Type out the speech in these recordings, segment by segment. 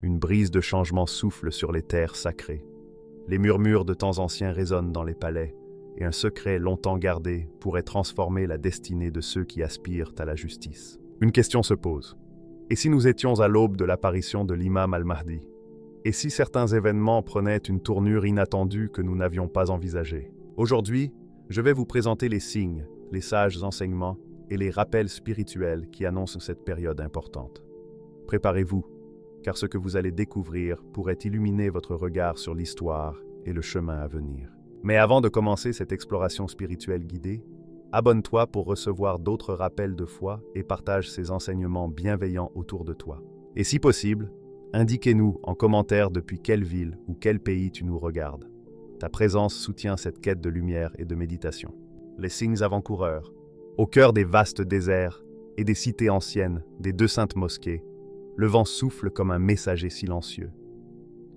Une brise de changement souffle sur les terres sacrées. Les murmures de temps anciens résonnent dans les palais, et un secret longtemps gardé pourrait transformer la destinée de ceux qui aspirent à la justice. Une question se pose. Et si nous étions à l'aube de l'apparition de l'imam al-Mahdi? Et si certains événements prenaient une tournure inattendue que nous n'avions pas envisagée? Aujourd'hui, je vais vous présenter les signes, les sages enseignements et les rappels spirituels qui annoncent cette période importante. Préparez-vous, car ce que vous allez découvrir pourrait illuminer votre regard sur l'histoire et le chemin à venir. Mais avant de commencer cette exploration spirituelle guidée, abonne-toi pour recevoir d'autres rappels de foi et partage ces enseignements bienveillants autour de toi. Et si possible, indiquez-nous en commentaire depuis quelle ville ou quel pays tu nous regardes. Ta présence soutient cette quête de lumière et de méditation. Les signes avant-coureurs. Au cœur des vastes déserts et des cités anciennes, des deux saintes mosquées, le vent souffle comme un messager silencieux.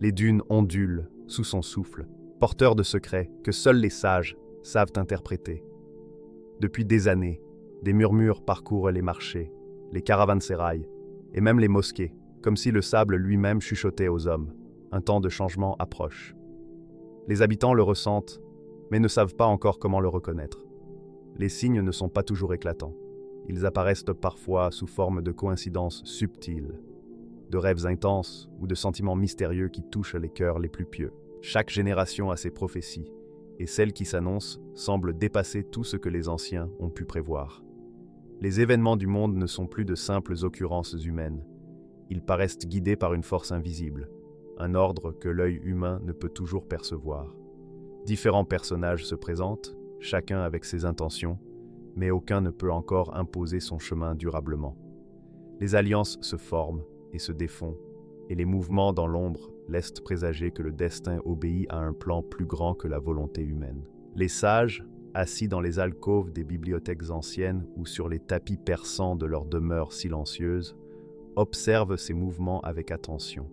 Les dunes ondulent sous son souffle, porteurs de secrets que seuls les sages savent interpréter. Depuis des années, des murmures parcourent les marchés, les caravansérails et même les mosquées, comme si le sable lui-même chuchotait aux hommes. Un temps de changement approche. Les habitants le ressentent, mais ne savent pas encore comment le reconnaître. Les signes ne sont pas toujours éclatants. Ils apparaissent parfois sous forme de coïncidences subtiles, de rêves intenses ou de sentiments mystérieux qui touchent les cœurs les plus pieux. Chaque génération a ses prophéties, et celles qui s'annoncent semblent dépasser tout ce que les anciens ont pu prévoir. Les événements du monde ne sont plus de simples occurrences humaines. Ils paraissent guidés par une force invisible, un ordre que l'œil humain ne peut toujours percevoir. Différents personnages se présentent, chacun avec ses intentions, mais aucun ne peut encore imposer son chemin durablement. Les alliances se forment et se défont, et les mouvements dans l'ombre laissent présager que le destin obéit à un plan plus grand que la volonté humaine. Les sages, assis dans les alcôves des bibliothèques anciennes ou sur les tapis persans de leurs demeures silencieuses, observent ces mouvements avec attention.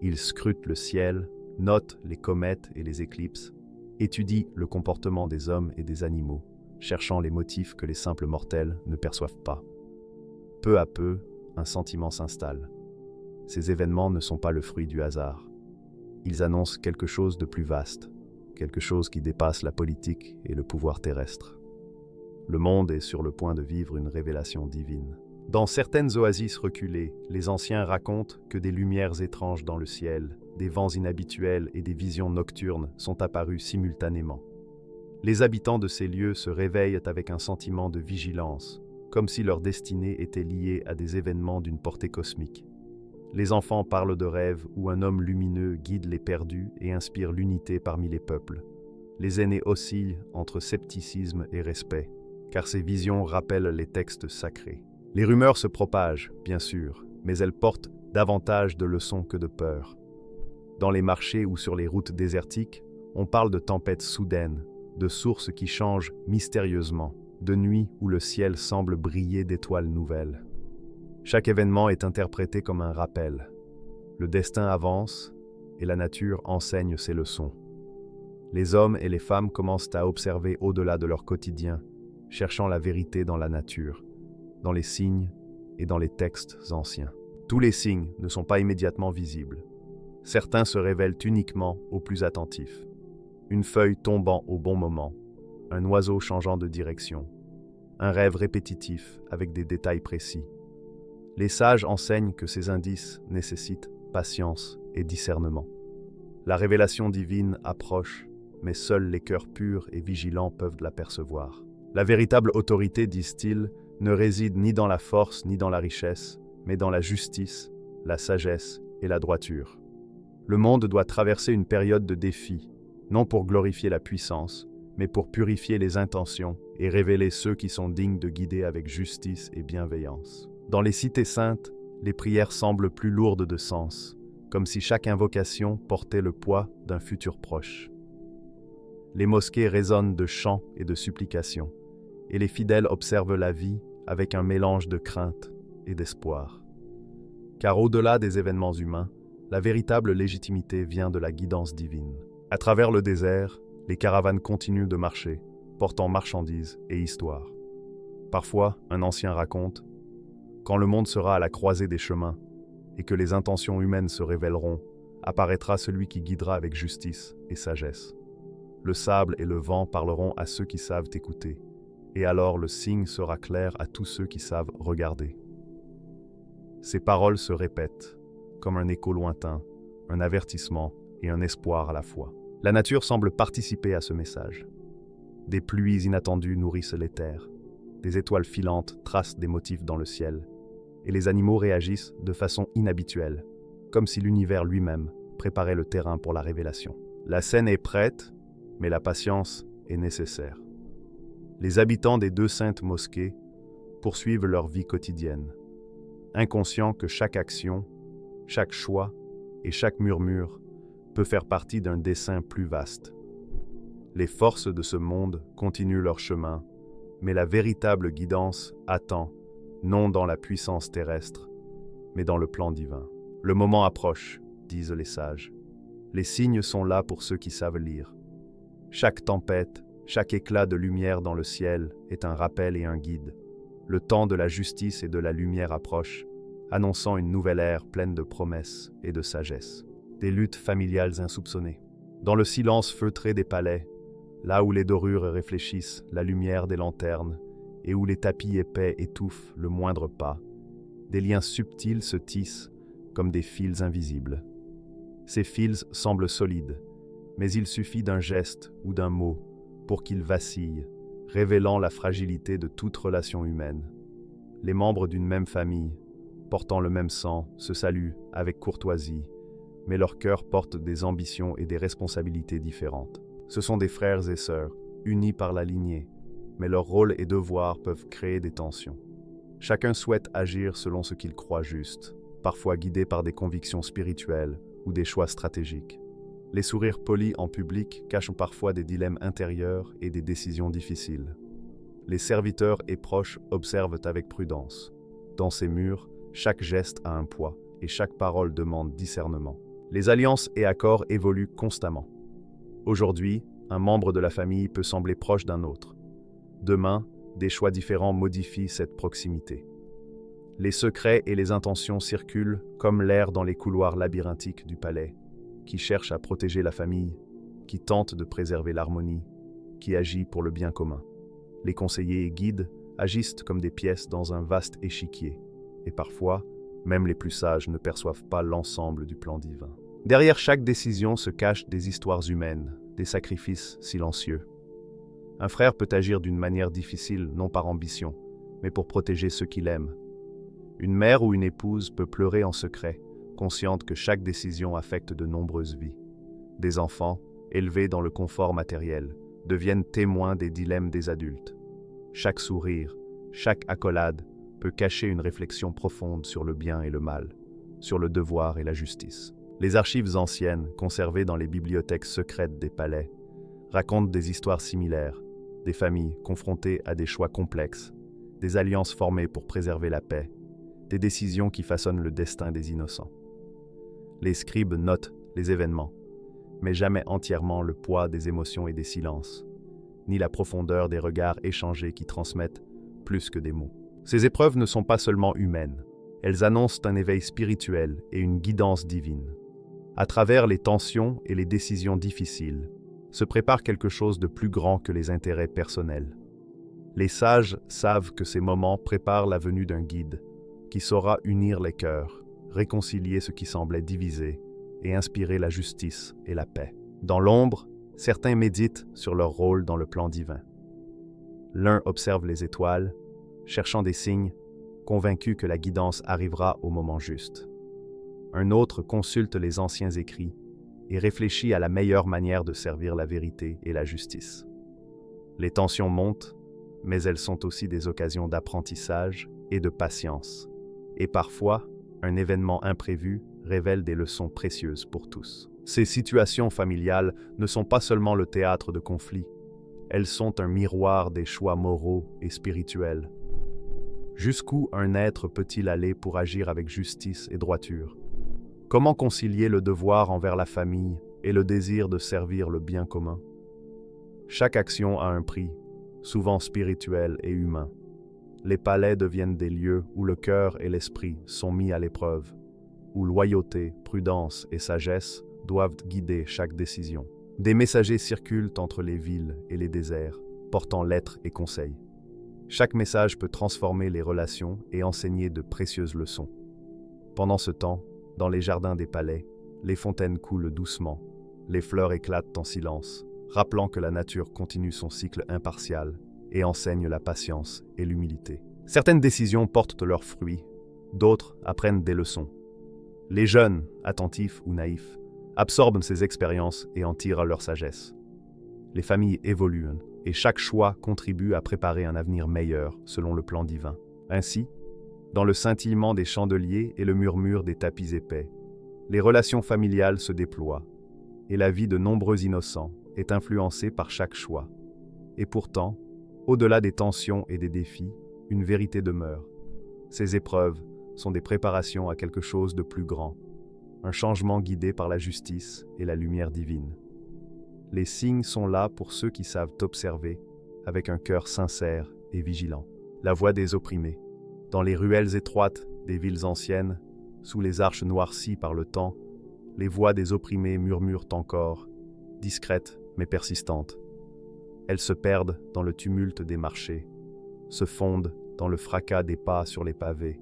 Ils scrutent le ciel, notent les comètes et les éclipses, étudient le comportement des hommes et des animaux, cherchant les motifs que les simples mortels ne perçoivent pas. Peu à peu, un sentiment s'installe. Ces événements ne sont pas le fruit du hasard. Ils annoncent quelque chose de plus vaste, quelque chose qui dépasse la politique et le pouvoir terrestre. Le monde est sur le point de vivre une révélation divine. Dans certaines oasis reculées, les anciens racontent que des lumières étranges dans le ciel, des vents inhabituels et des visions nocturnes sont apparus simultanément. Les habitants de ces lieux se réveillent avec un sentiment de vigilance, comme si leur destinée était liée à des événements d'une portée cosmique. Les enfants parlent de rêves où un homme lumineux guide les perdus et inspire l'unité parmi les peuples. Les aînés oscillent entre scepticisme et respect, car ces visions rappellent les textes sacrés. Les rumeurs se propagent, bien sûr, mais elles portent davantage de leçons que de peur. Dans les marchés ou sur les routes désertiques, on parle de tempêtes soudaines, de sources qui changent mystérieusement, de nuits où le ciel semble briller d'étoiles nouvelles. Chaque événement est interprété comme un rappel. Le destin avance et la nature enseigne ses leçons. Les hommes et les femmes commencent à observer au-delà de leur quotidien, cherchant la vérité dans la nature, dans les signes et dans les textes anciens. Tous les signes ne sont pas immédiatement visibles. Certains se révèlent uniquement aux plus attentifs. Une feuille tombant au bon moment, un oiseau changeant de direction, un rêve répétitif avec des détails précis. Les sages enseignent que ces indices nécessitent patience et discernement. La révélation divine approche, mais seuls les cœurs purs et vigilants peuvent l'apercevoir. La véritable autorité, disent-ils, ne réside ni dans la force ni dans la richesse, mais dans la justice, la sagesse et la droiture. Le monde doit traverser une période de défi, non pour glorifier la puissance, mais pour purifier les intentions et révéler ceux qui sont dignes de guider avec justice et bienveillance. Dans les cités saintes, les prières semblent plus lourdes de sens, comme si chaque invocation portait le poids d'un futur proche. Les mosquées résonnent de chants et de supplications, et les fidèles observent la vie avec un mélange de crainte et d'espoir. Car au-delà des événements humains, la véritable légitimité vient de la guidance divine. À travers le désert, les caravanes continuent de marcher, portant marchandises et histoires. Parfois, un ancien raconte: quand le monde sera à la croisée des chemins, et que les intentions humaines se révéleront, apparaîtra celui qui guidera avec justice et sagesse. Le sable et le vent parleront à ceux qui savent écouter, et alors le signe sera clair à tous ceux qui savent regarder. Ces paroles se répètent, comme un écho lointain, un avertissement et un espoir à la fois. La nature semble participer à ce message. Des pluies inattendues nourrissent les terres, des étoiles filantes tracent des motifs dans le ciel, et les animaux réagissent de façon inhabituelle, comme si l'univers lui-même préparait le terrain pour la révélation. La scène est prête, mais la patience est nécessaire. Les habitants des deux saintes mosquées poursuivent leur vie quotidienne, inconscients que chaque action, chaque choix et chaque murmure peut faire partie d'un dessein plus vaste. Les forces de ce monde continuent leur chemin, mais la véritable guidance attend, non dans la puissance terrestre, mais dans le plan divin. Le moment approche, disent les sages. Les signes sont là pour ceux qui savent lire. Chaque tempête, chaque éclat de lumière dans le ciel est un rappel et un guide. Le temps de la justice et de la lumière approche, annonçant une nouvelle ère pleine de promesses et de sagesse. Des luttes familiales insoupçonnées. Dans le silence feutré des palais, là où les dorures réfléchissent la lumière des lanternes et où les tapis épais étouffent le moindre pas, des liens subtils se tissent comme des fils invisibles. Ces fils semblent solides, mais il suffit d'un geste ou d'un mot pour qu'ils vacillent, révélant la fragilité de toute relation humaine. Les membres d'une même famille, portant le même sang, se saluent avec courtoisie, mais leurs cœurs portent des ambitions et des responsabilités différentes. Ce sont des frères et sœurs, unis par la lignée, mais leurs rôles et devoirs peuvent créer des tensions. Chacun souhaite agir selon ce qu'il croit juste, parfois guidé par des convictions spirituelles ou des choix stratégiques. Les sourires polis en public cachent parfois des dilemmes intérieurs et des décisions difficiles. Les serviteurs et proches observent avec prudence. Dans ces murs, chaque geste a un poids et chaque parole demande discernement. Les alliances et accords évoluent constamment. Aujourd'hui, un membre de la famille peut sembler proche d'un autre. Demain, des choix différents modifient cette proximité. Les secrets et les intentions circulent comme l'air dans les couloirs labyrinthiques du palais, qui cherche à protéger la famille, qui tente de préserver l'harmonie, qui agit pour le bien commun. Les conseillers et guides agissent comme des pièces dans un vaste échiquier, et parfois, même les plus sages ne perçoivent pas l'ensemble du plan divin. Derrière chaque décision se cachent des histoires humaines, des sacrifices silencieux. Un frère peut agir d'une manière difficile, non par ambition, mais pour protéger ceux qu'il aime. Une mère ou une épouse peut pleurer en secret, consciente que chaque décision affecte de nombreuses vies. Des enfants, élevés dans le confort matériel, deviennent témoins des dilemmes des adultes. Chaque sourire, chaque accolade peut cacher une réflexion profonde sur le bien et le mal, sur le devoir et la justice. Les archives anciennes, conservées dans les bibliothèques secrètes des palais, racontent des histoires similaires, des familles confrontées à des choix complexes, des alliances formées pour préserver la paix, des décisions qui façonnent le destin des innocents. Les scribes notent les événements, mais jamais entièrement le poids des émotions et des silences, ni la profondeur des regards échangés qui transmettent plus que des mots. Ces épreuves ne sont pas seulement humaines, elles annoncent un éveil spirituel et une guidance divine. À travers les tensions et les décisions difficiles, se prépare quelque chose de plus grand que les intérêts personnels. Les sages savent que ces moments préparent la venue d'un guide qui saura unir les cœurs, réconcilier ce qui semblait divisé et inspirer la justice et la paix. Dans l'ombre, certains méditent sur leur rôle dans le plan divin. L'un observe les étoiles, cherchant des signes, convaincu que la guidance arrivera au moment juste. Un autre consulte les anciens écrits et réfléchit à la meilleure manière de servir la vérité et la justice. Les tensions montent, mais elles sont aussi des occasions d'apprentissage et de patience. Et parfois, un événement imprévu révèle des leçons précieuses pour tous. Ces situations familiales ne sont pas seulement le théâtre de conflits, elles sont un miroir des choix moraux et spirituels. Jusqu'où un être peut-il aller pour agir avec justice et droiture? Comment concilier le devoir envers la famille et le désir de servir le bien commun? Chaque action a un prix, souvent spirituel et humain. Les palais deviennent des lieux où le cœur et l'esprit sont mis à l'épreuve. où loyauté, prudence et sagesse doivent guider chaque décision. Des messagers circulent entre les villes et les déserts, portant lettres et conseils. Chaque message peut transformer les relations et enseigner de précieuses leçons. Pendant ce temps, dans les jardins des palais, les fontaines coulent doucement, les fleurs éclatent en silence, rappelant que la nature continue son cycle impartial et enseigne la patience et l'humilité. Certaines décisions portent leurs fruits, d'autres apprennent des leçons. Les jeunes, attentifs ou naïfs, absorbent ces expériences et en tirent leur sagesse. Les familles évoluent et chaque choix contribue à préparer un avenir meilleur selon le plan divin. Ainsi, dans le scintillement des chandeliers et le murmure des tapis épais, les relations familiales se déploient et la vie de nombreux innocents est influencée par chaque choix. Et pourtant, au-delà des tensions et des défis, une vérité demeure. Ces épreuves sont des préparations à quelque chose de plus grand, un changement guidé par la justice et la lumière divine. Les signes sont là pour ceux qui savent observer avec un cœur sincère et vigilant. La voix des opprimés. Dans les ruelles étroites des villes anciennes, sous les arches noircies par le temps, les voix des opprimés murmurent encore, discrètes mais persistantes. Elles se perdent dans le tumulte des marchés, se fondent dans le fracas des pas sur les pavés.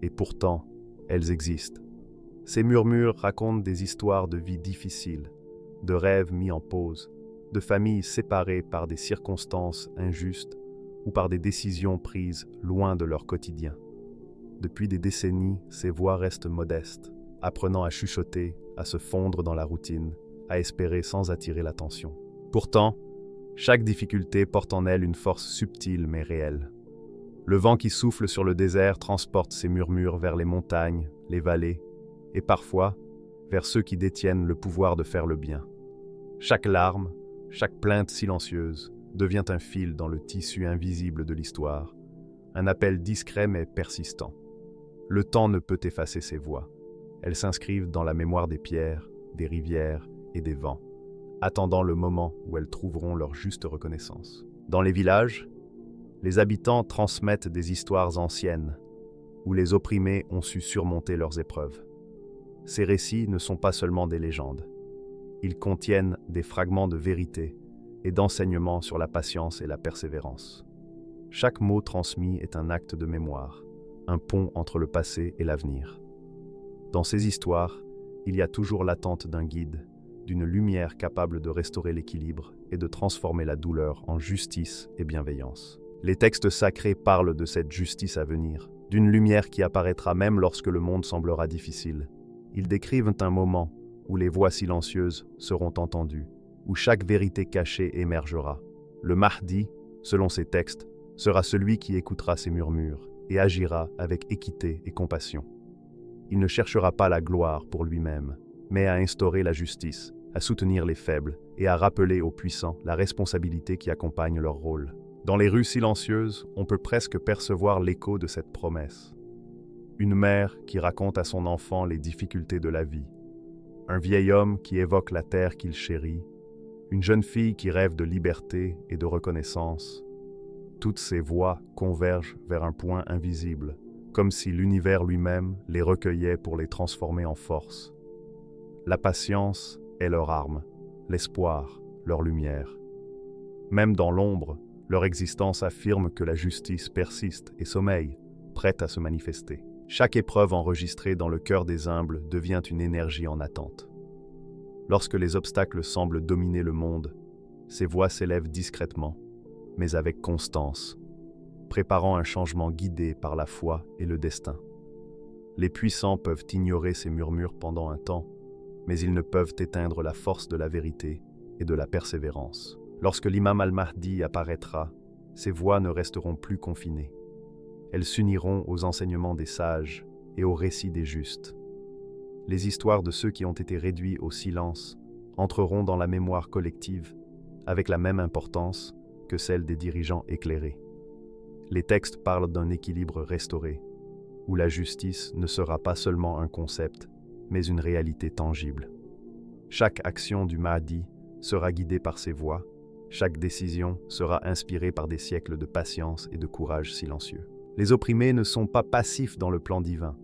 Et pourtant, elles existent. Ces murmures racontent des histoires de vie difficiles, de rêves mis en pause, de familles séparées par des circonstances injustes ou par des décisions prises loin de leur quotidien. Depuis des décennies, ces voix restent modestes, apprenant à chuchoter, à se fondre dans la routine, à espérer sans attirer l'attention. Pourtant, chaque difficulté porte en elle une force subtile mais réelle. Le vent qui souffle sur le désert transporte ces murmures vers les montagnes, les vallées, et parfois vers ceux qui détiennent le pouvoir de faire le bien. Chaque larme, chaque plainte silencieuse devient un fil dans le tissu invisible de l'histoire, un appel discret mais persistant. Le temps ne peut effacer ces voix. Elles s'inscrivent dans la mémoire des pierres, des rivières et des vents, attendant le moment où elles trouveront leur juste reconnaissance. Dans les villages, les habitants transmettent des histoires anciennes, où les opprimés ont su surmonter leurs épreuves. Ces récits ne sont pas seulement des légendes. Ils contiennent des fragments de vérité et d'enseignement sur la patience et la persévérance. Chaque mot transmis est un acte de mémoire, un pont entre le passé et l'avenir. Dans ces histoires, il y a toujours l'attente d'un guide, d'une lumière capable de restaurer l'équilibre et de transformer la douleur en justice et bienveillance. Les textes sacrés parlent de cette justice à venir, d'une lumière qui apparaîtra même lorsque le monde semblera difficile. Ils décrivent un moment où les voix silencieuses seront entendues, où chaque vérité cachée émergera. Le Mahdi, selon ces textes, sera celui qui écoutera ces murmures et agira avec équité et compassion. Il ne cherchera pas la gloire pour lui-même, mais à instaurer la justice, à soutenir les faibles et à rappeler aux puissants la responsabilité qui accompagne leur rôle. Dans les rues silencieuses, on peut presque percevoir l'écho de cette promesse. Une mère qui raconte à son enfant les difficultés de la vie, un vieil homme qui évoque la terre qu'il chérit, une jeune fille qui rêve de liberté et de reconnaissance. Toutes ces voix convergent vers un point invisible, comme si l'univers lui-même les recueillait pour les transformer en force. La patience est leur arme, l'espoir, leur lumière. Même dans l'ombre, leur existence affirme que la justice persiste et sommeille, prête à se manifester. Chaque épreuve enregistrée dans le cœur des humbles devient une énergie en attente. Lorsque les obstacles semblent dominer le monde, ces voix s'élèvent discrètement, mais avec constance, préparant un changement guidé par la foi et le destin. Les puissants peuvent ignorer ces murmures pendant un temps, mais ils ne peuvent éteindre la force de la vérité et de la persévérance. Lorsque l'imam al-Mahdi apparaîtra, ces voix ne resteront plus confinées. Elles s'uniront aux enseignements des sages et aux récits des justes. Les histoires de ceux qui ont été réduits au silence entreront dans la mémoire collective avec la même importance que celle des dirigeants éclairés. Les textes parlent d'un équilibre restauré, où la justice ne sera pas seulement un concept, mais une réalité tangible. Chaque action du Mahdi sera guidée par ses voix, chaque décision sera inspirée par des siècles de patience et de courage silencieux. Les opprimés ne sont pas passifs dans le plan divin,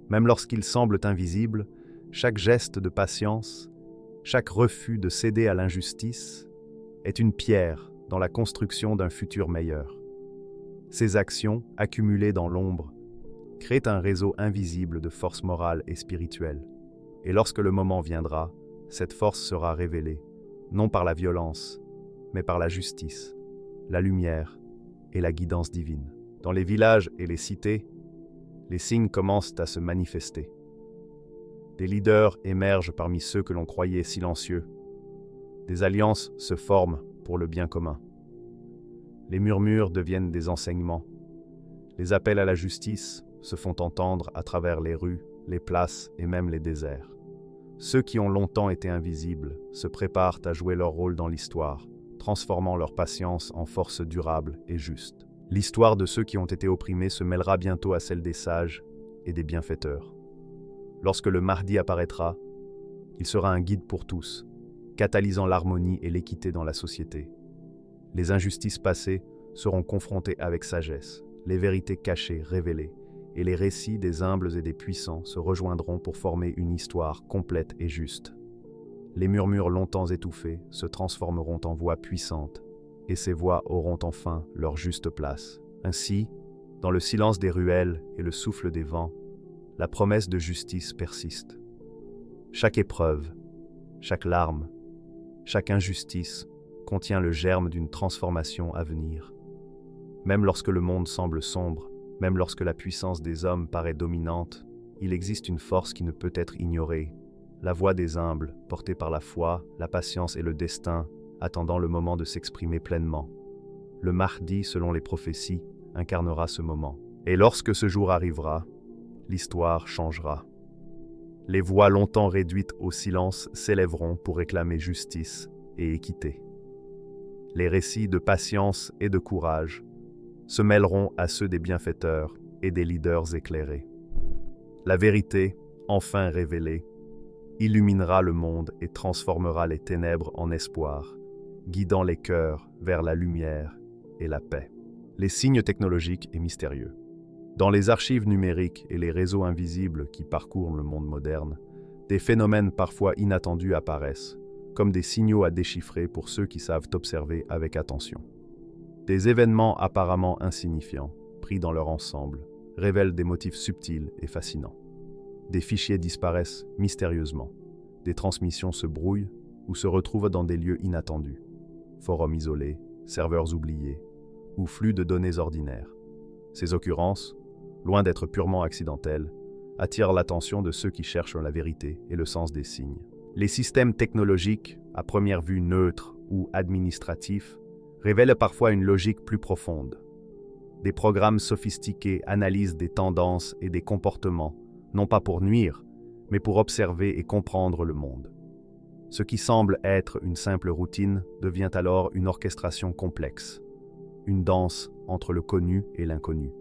Même lorsqu'ils semblent invisibles, chaque geste de patience, chaque refus de céder à l'injustice est une pierre dans la construction d'un futur meilleur. Ces actions, accumulées dans l'ombre, créent un réseau invisible de force morale et spirituelle. Et lorsque le moment viendra, cette force sera révélée, non par la violence, mais par la justice, la lumière et la guidance divine. Dans les villages et les cités, les signes commencent à se manifester. Des leaders émergent parmi ceux que l'on croyait silencieux. Des alliances se forment pour le bien commun. Les murmures deviennent des enseignements. Les appels à la justice se font entendre à travers les rues, les places et même les déserts. Ceux qui ont longtemps été invisibles se préparent à jouer leur rôle dans l'histoire, transformant leur patience en force durable et juste. L'histoire de ceux qui ont été opprimés se mêlera bientôt à celle des sages et des bienfaiteurs. Lorsque le Mahdi apparaîtra, il sera un guide pour tous, catalysant l'harmonie et l'équité dans la société. Les injustices passées seront confrontées avec sagesse, les vérités cachées révélées, et les récits des humbles et des puissants se rejoindront pour former une histoire complète et juste. Les murmures longtemps étouffés se transformeront en voix puissantes, et ces voix auront enfin leur juste place. Ainsi, dans le silence des ruelles et le souffle des vents, la promesse de justice persiste. Chaque épreuve, chaque larme, chaque injustice contient le germe d'une transformation à venir. Même lorsque le monde semble sombre, même lorsque la puissance des hommes paraît dominante, il existe une force qui ne peut être ignorée, la voix des humbles, portée par la foi, la patience et le destin, attendant le moment de s'exprimer pleinement. Le Mahdi, selon les prophéties, incarnera ce moment. Et lorsque ce jour arrivera, l'histoire changera. Les voix longtemps réduites au silence s'élèveront pour réclamer justice et équité. Les récits de patience et de courage se mêleront à ceux des bienfaiteurs et des leaders éclairés. La vérité, enfin révélée, illuminera le monde et transformera les ténèbres en espoir, guidant les cœurs vers la lumière et la paix. Les signes technologiques et mystérieux. Dans les archives numériques et les réseaux invisibles qui parcourent le monde moderne, des phénomènes parfois inattendus apparaissent, comme des signaux à déchiffrer pour ceux qui savent observer avec attention. Des événements apparemment insignifiants, pris dans leur ensemble, révèlent des motifs subtils et fascinants. Des fichiers disparaissent mystérieusement, des transmissions se brouillent ou se retrouvent dans des lieux inattendus, forums isolés, serveurs oubliés ou flux de données ordinaires. Ces occurrences, loin d'être purement accidentelles, attirent l'attention de ceux qui cherchent la vérité et le sens des signes. Les systèmes technologiques, à première vue neutres ou administratifs, révèlent parfois une logique plus profonde. Des programmes sophistiqués analysent des tendances et des comportements, non pas pour nuire, mais pour observer et comprendre le monde. Ce qui semble être une simple routine devient alors une orchestration complexe, une danse entre le connu et l'inconnu.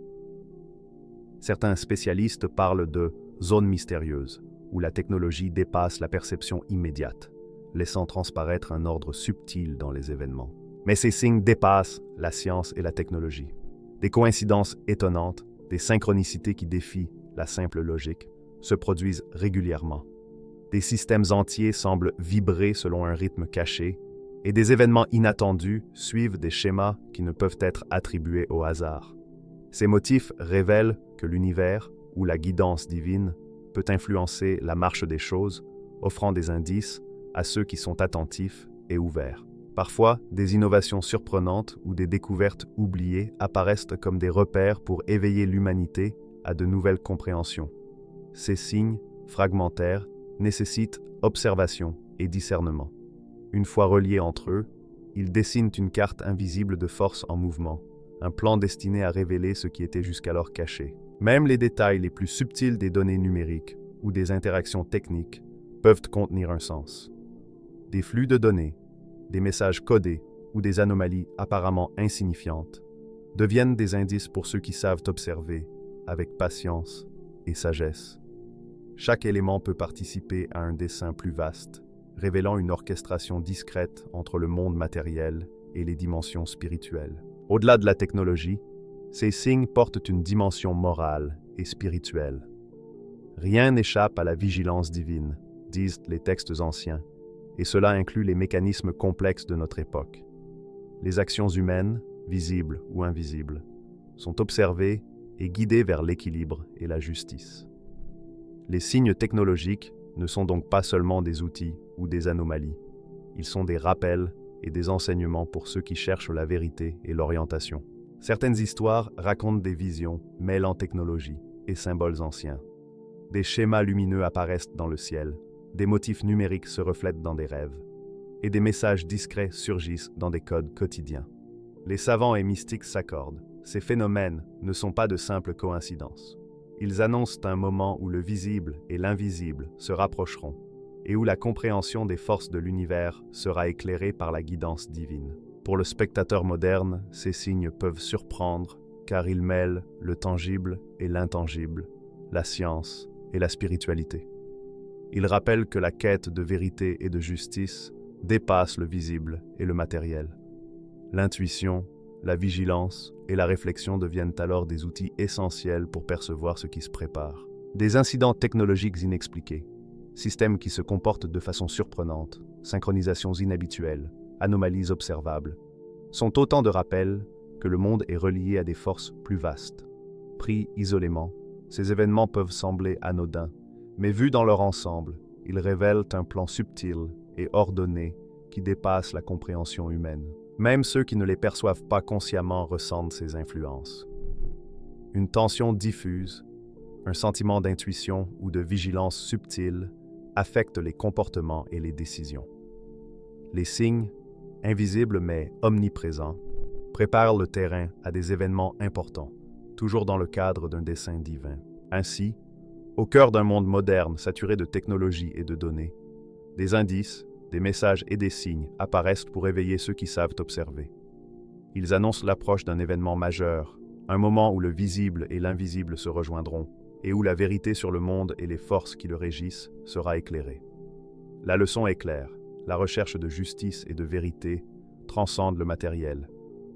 Certains spécialistes parlent de zones mystérieuses, où la technologie dépasse la perception immédiate, laissant transparaître un ordre subtil dans les événements. Mais ces signes dépassent la science et la technologie. Des coïncidences étonnantes, des synchronicités qui défient la simple logique, se produisent régulièrement. Des systèmes entiers semblent vibrer selon un rythme caché, et des événements inattendus suivent des schémas qui ne peuvent être attribués au hasard. Ces motifs révèlent que l'univers, ou la guidance divine, peut influencer la marche des choses, offrant des indices à ceux qui sont attentifs et ouverts. Parfois, des innovations surprenantes ou des découvertes oubliées apparaissent comme des repères pour éveiller l'humanité à de nouvelles compréhensions. Ces signes, fragmentaires, nécessitent observation et discernement. Une fois reliés entre eux, ils dessinent une carte invisible de force en mouvement, un plan destiné à révéler ce qui était jusqu'alors caché. Même les détails les plus subtils des données numériques ou des interactions techniques peuvent contenir un sens. Des flux de données, des messages codés ou des anomalies apparemment insignifiantes deviennent des indices pour ceux qui savent observer avec patience et sagesse. Chaque élément peut participer à un dessin plus vaste, révélant une orchestration discrète entre le monde matériel et les dimensions spirituelles. Au-delà de la technologie, ces signes portent une dimension morale et spirituelle. Rien n'échappe à la vigilance divine, disent les textes anciens, et cela inclut les mécanismes complexes de notre époque. Les actions humaines, visibles ou invisibles, sont observées et guidées vers l'équilibre et la justice. Les signes technologiques ne sont donc pas seulement des outils ou des anomalies, ils sont des rappels et des enseignements pour ceux qui cherchent la vérité et l'orientation. Certaines histoires racontent des visions mêlant technologie et symboles anciens. Des schémas lumineux apparaissent dans le ciel, des motifs numériques se reflètent dans des rêves, et des messages discrets surgissent dans des codes quotidiens. Les savants et mystiques s'accordent. Ces phénomènes ne sont pas de simples coïncidences. Ils annoncent un moment où le visible et l'invisible se rapprocheront, et où la compréhension des forces de l'univers sera éclairée par la guidance divine. Pour le spectateur moderne, ces signes peuvent surprendre, car ils mêlent le tangible et l'intangible, la science et la spiritualité. Ils rappellent que la quête de vérité et de justice dépasse le visible et le matériel. L'intuition, la vigilance et la réflexion deviennent alors des outils essentiels pour percevoir ce qui se prépare. Des incidents technologiques inexpliqués, systèmes qui se comportent de façon surprenante, synchronisations inhabituelles, anomalies observables, sont autant de rappels que le monde est relié à des forces plus vastes. Pris isolément, ces événements peuvent sembler anodins, mais vus dans leur ensemble, ils révèlent un plan subtil et ordonné qui dépasse la compréhension humaine. Même ceux qui ne les perçoivent pas consciemment ressentent ces influences. Une tension diffuse, un sentiment d'intuition ou de vigilance subtile affectent les comportements et les décisions. Les signes, invisibles mais omniprésents, préparent le terrain à des événements importants, toujours dans le cadre d'un dessein divin. Ainsi, au cœur d'un monde moderne saturé de technologies et de données, des indices, des messages et des signes apparaissent pour éveiller ceux qui savent observer. Ils annoncent l'approche d'un événement majeur, un moment où le visible et l'invisible se rejoindront, et où la vérité sur le monde et les forces qui le régissent sera éclairée. La leçon est claire, la recherche de justice et de vérité transcende le matériel,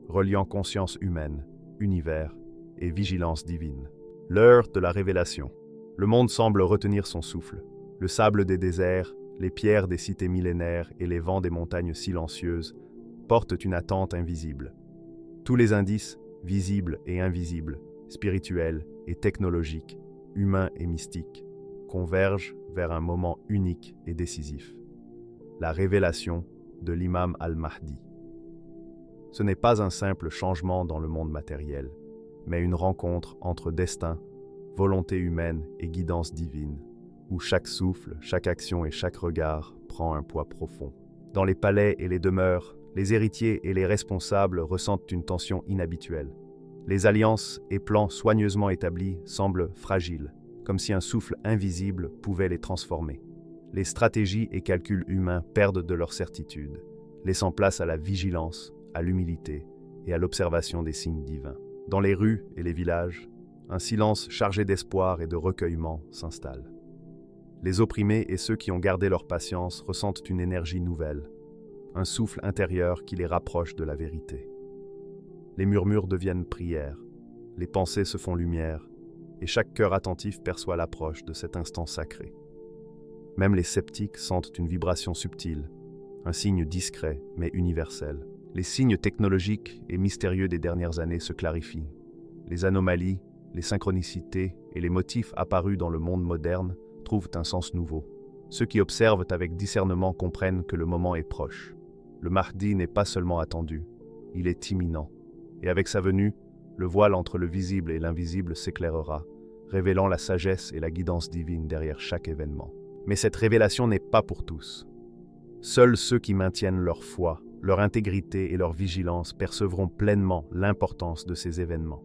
reliant conscience humaine, univers et vigilance divine. L'heure de la révélation. Le monde semble retenir son souffle. Le sable des déserts, les pierres des cités millénaires et les vents des montagnes silencieuses portent une attente invisible. Tous les indices, visibles et invisibles, spirituels et technologiques, humains et mystiques, convergent vers un moment unique et décisif. La révélation de l'imam al-Mahdi. Ce n'est pas un simple changement dans le monde matériel, mais une rencontre entre destin, volonté humaine et guidance divine, où chaque souffle, chaque action et chaque regard prend un poids profond. Dans les palais et les demeures, les héritiers et les responsables ressentent une tension inhabituelle. Les alliances et plans soigneusement établis semblent fragiles, comme si un souffle invisible pouvait les transformer. Les stratégies et calculs humains perdent de leur certitude, laissant place à la vigilance, à l'humilité et à l'observation des signes divins. Dans les rues et les villages, un silence chargé d'espoir et de recueillement s'installe. Les opprimés et ceux qui ont gardé leur patience ressentent une énergie nouvelle, un souffle intérieur qui les rapproche de la vérité. Les murmures deviennent prières, les pensées se font lumière, et chaque cœur attentif perçoit l'approche de cet instant sacré. Même les sceptiques sentent une vibration subtile, un signe discret mais universel. Les signes technologiques et mystérieux des dernières années se clarifient. Les anomalies, les synchronicités et les motifs apparus dans le monde moderne trouvent un sens nouveau. Ceux qui observent avec discernement comprennent que le moment est proche. Le Mahdi n'est pas seulement attendu, il est imminent. Et avec sa venue, le voile entre le visible et l'invisible s'éclairera, révélant la sagesse et la guidance divine derrière chaque événement. Mais cette révélation n'est pas pour tous. Seuls ceux qui maintiennent leur foi, leur intégrité et leur vigilance percevront pleinement l'importance de ces événements.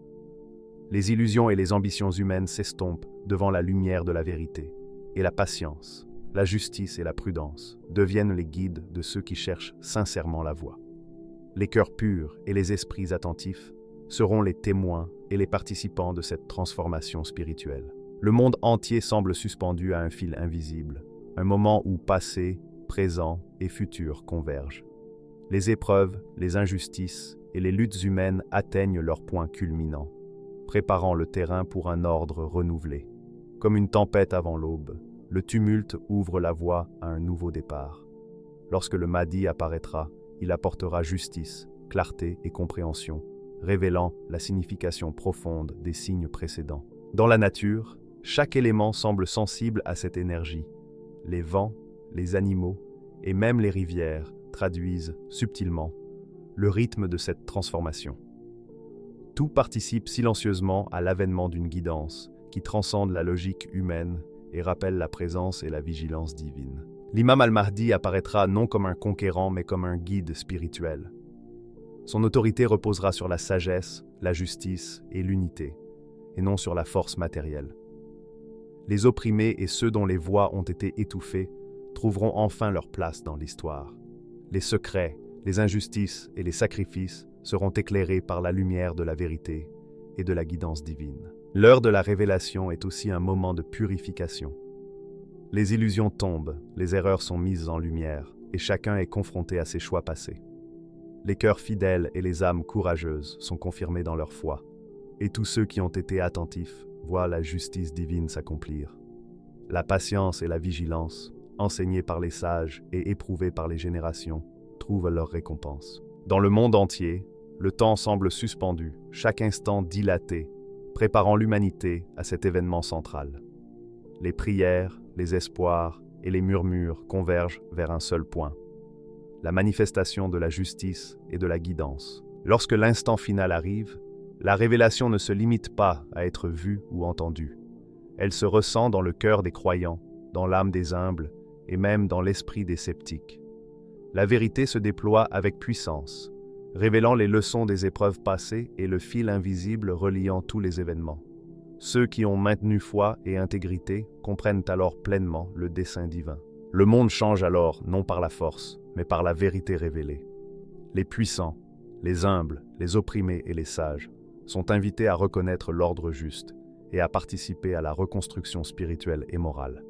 Les illusions et les ambitions humaines s'estompent devant la lumière de la vérité, et la patience, la justice et la prudence deviennent les guides de ceux qui cherchent sincèrement la voie. Les cœurs purs et les esprits attentifs seront les témoins et les participants de cette transformation spirituelle. Le monde entier semble suspendu à un fil invisible, un moment où passé, présent et futur convergent. Les épreuves, les injustices et les luttes humaines atteignent leur point culminant, préparant le terrain pour un ordre renouvelé. Comme une tempête avant l'aube, le tumulte ouvre la voie à un nouveau départ. Lorsque le Mahdi apparaîtra, il apportera justice, clarté et compréhension, révélant la signification profonde des signes précédents. Dans la nature, chaque élément semble sensible à cette énergie. Les vents, les animaux et même les rivières traduisent subtilement le rythme de cette transformation. Tout participe silencieusement à l'avènement d'une guidance qui transcende la logique humaine et rappelle la présence et la vigilance divine. L'imam al-Mahdi apparaîtra non comme un conquérant mais comme un guide spirituel. Son autorité reposera sur la sagesse, la justice et l'unité, et non sur la force matérielle. Les opprimés et ceux dont les voix ont été étouffées trouveront enfin leur place dans l'histoire. Les secrets, les injustices et les sacrifices seront éclairés par la lumière de la vérité et de la guidance divine. L'heure de la révélation est aussi un moment de purification. Les illusions tombent, les erreurs sont mises en lumière, et chacun est confronté à ses choix passés. Les cœurs fidèles et les âmes courageuses sont confirmés dans leur foi, et tous ceux qui ont été attentifs voient la justice divine s'accomplir. La patience et la vigilance, enseignées par les sages et éprouvées par les générations, trouvent leur récompense. Dans le monde entier, le temps semble suspendu, chaque instant dilaté, préparant l'humanité à cet événement central. Les prières, les espoirs et les murmures convergent vers un seul point: la manifestation de la justice et de la guidance. Lorsque l'instant final arrive, la révélation ne se limite pas à être vue ou entendue. Elle se ressent dans le cœur des croyants, dans l'âme des humbles et même dans l'esprit des sceptiques. La vérité se déploie avec puissance, révélant les leçons des épreuves passées et le fil invisible reliant tous les événements. Ceux qui ont maintenu foi et intégrité comprennent alors pleinement le dessein divin. Le monde change alors non par la force, mais par la vérité révélée. Les puissants, les humbles, les opprimés et les sages sont invités à reconnaître l'ordre juste et à participer à la reconstruction spirituelle et morale.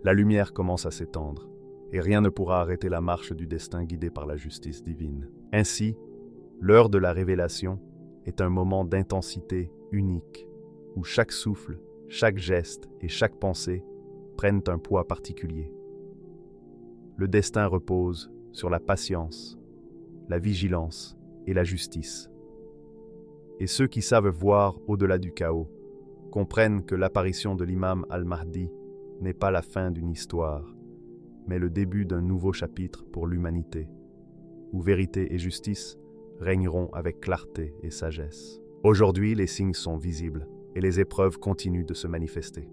La lumière commence à s'étendre, et rien ne pourra arrêter la marche du destin guidé par la justice divine. Ainsi, l'heure de la révélation est un moment d'intensité unique, où chaque souffle, chaque geste et chaque pensée prennent un poids particulier. Le destin repose sur la patience, la vigilance et la justice. Et ceux qui savent voir au-delà du chaos comprennent que l'apparition de l'imam al-Mahdi n'est pas la fin d'une histoire, mais le début d'un nouveau chapitre pour l'humanité, où vérité et justice régneront avec clarté et sagesse. Aujourd'hui, les signes sont visibles et les épreuves continuent de se manifester.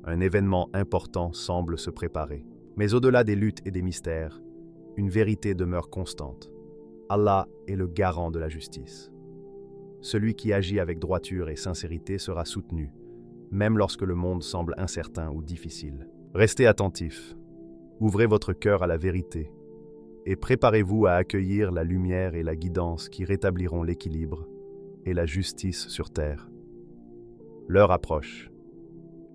Un événement important semble se préparer. Mais au-delà des luttes et des mystères, une vérité demeure constante. Allah est le garant de la justice. Celui qui agit avec droiture et sincérité sera soutenu, même lorsque le monde semble incertain ou difficile. Restez attentifs, ouvrez votre cœur à la vérité et préparez-vous à accueillir la lumière et la guidance qui rétabliront l'équilibre et la justice sur terre. L'heure approche,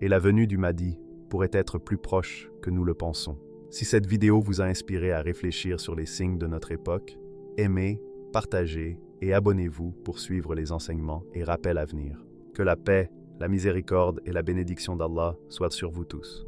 et la venue du Mahdi pourrait être plus proche que nous le pensons. Si cette vidéo vous a inspiré à réfléchir sur les signes de notre époque, aimez, partagez et abonnez-vous pour suivre les enseignements et rappels à venir. Que la paix, la miséricorde et la bénédiction d'Allah soient sur vous tous.